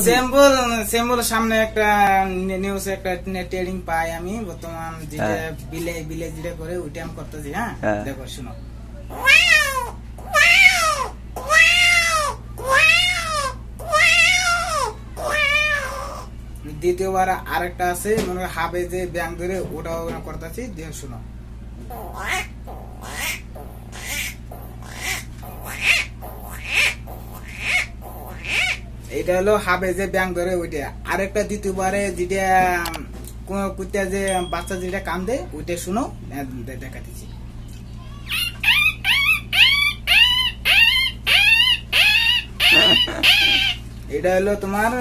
Symbol symbol সামনে একটা news একটা ট্রেডিং পাই আমি বর্তমান যেটা বিলে যেটা করে ওইটা আমি করতেছি। হ্যাঁ দেখো শুনো, দ্বিতীয়বার আরেকটা আছে মনে হয় হাবে যে ব্যাংক ধরে ওটাও করতেছি, দেখো শুনো। এটা হলো হাবে যে ব্যাংক ধরে ওইটা। আরেকটা দ্বিতীয়বারে যেটা কুত্তা যে বাচ্চা যেটা কাম দেয় ওইটা শুনো, দেখা দিচ্ছি। এটা হলো তোমার